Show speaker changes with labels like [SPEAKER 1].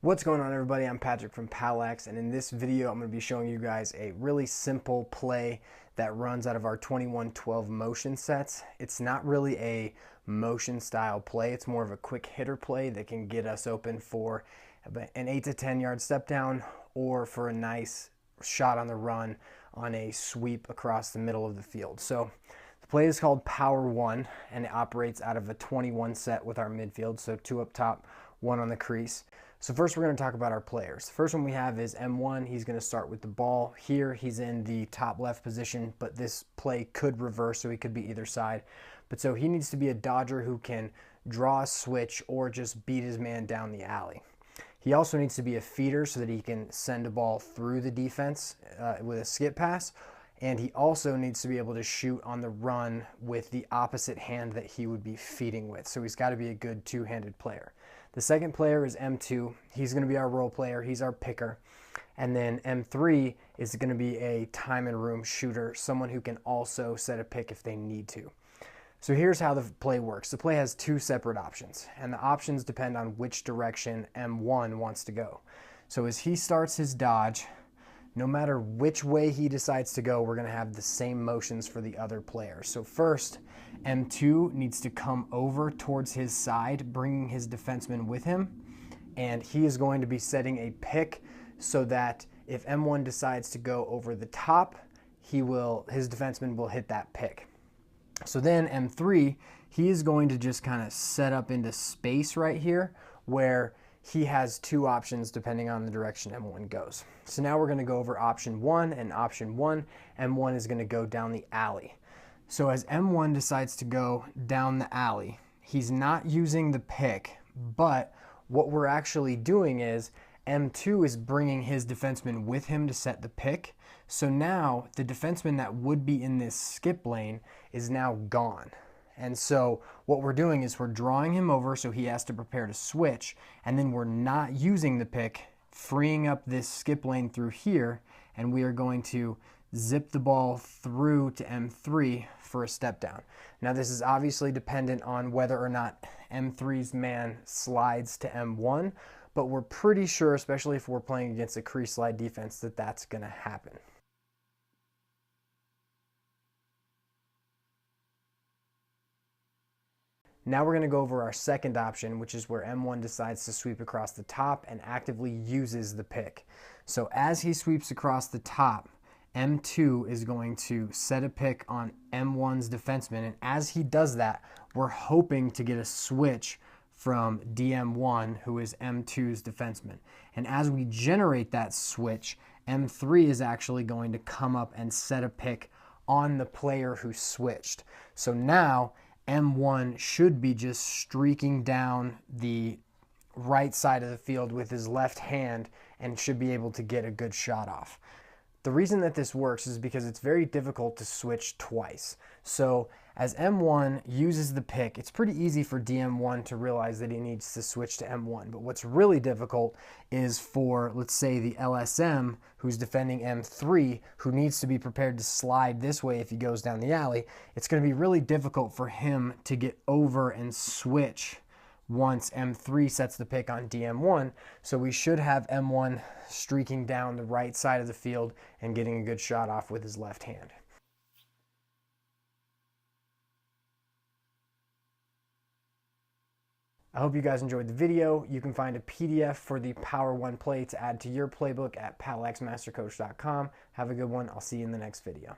[SPEAKER 1] What's going on, everybody? I'm Patrick from POWLAX, and in this video I'm going to be showing you guys a really simple play that runs out of our 21-12 motion sets. It's not really a motion style play, it's more of a quick hitter play that can get us open for an 8 to 10 yard step down or for a nice shot on the run on a sweep across the middle of the field. So the play is called Power 1 and it operates out of a 21 set with our midfield, so 2 up top, 1 on the crease. So first we're going to talk about our players. The first one we have is M1. He's going to start with the ball. Here he's in the top left position, but this play could reverse, so he could be either side. But so he needs to be a dodger who can draw a switch or just beat his man down the alley. He also needs to be a feeder so that he can send a ball through the defense with a skip pass. And he also needs to be able to shoot on the run with the opposite hand that he would be feeding with. So he's got to be a good two-handed player. The second player is M2. He's going to be our role player. He's our picker. And then M3 is going to be a time and room shooter, someone who can also set a pick if they need to. So here's how the play works. The play has 2 separate options, and the options depend on which direction M1 wants to go. So as he starts his dodge, no matter which way he decides to go, we're going to have the same motions for the other player. So first, M2 needs to come over towards his side, bringing his defenseman with him, and he is going to be setting a pick so that if M1 decides to go over the top, his defenseman will hit that pick. So then M3, he is going to just kind of set up into space right here where he has 2 options depending on the direction M1 goes. So now we're going to go over option 1, and option 1, M1 is going to go down the alley. So as M1 decides to go down the alley, he's not using the pick, but what we're actually doing is M2 is bringing his defenseman with him to set the pick. So now the defenseman that would be in this skip lane is now gone. And so what we're doing is we're drawing him over so he has to prepare to switch, and then we're not using the pick, freeing up this skip lane through here, and we are going to zip the ball through to M3 for a step down. Now this is obviously dependent on whether or not M3's man slides to M1, but we're pretty sure, especially if we're playing against a crease slide defense, that that's going to happen. Now we're going to go over our second option, which is where M1 decides to sweep across the top and actively uses the pick. So as he sweeps across the top, M2 is going to set a pick on M1's defenseman, and as he does that, we're hoping to get a switch from DM1, who is M2's defenseman. And as we generate that switch, M3 is actually going to come up and set a pick on the player who switched. So now M1 should be just streaking down the right side of the field with his left hand and should be able to get a good shot off. The reason that this works is because it's very difficult to switch twice. So as M1 uses the pick, it's pretty easy for DM1 to realize that he needs to switch to M1. But what's really difficult is for, let's say, the LSM who's defending M3, who needs to be prepared to slide this way if he goes down the alley. It's going to be really difficult for him to get over and switch once M3 sets the pick on DM1, so we should have M1 streaking down the right side of the field and getting a good shot off with his left hand. I hope you guys enjoyed the video. You can find a PDF for the Power 1 play to add to your playbook at POWLAXmastercoach.com. Have a good one. I'll see you in the next video.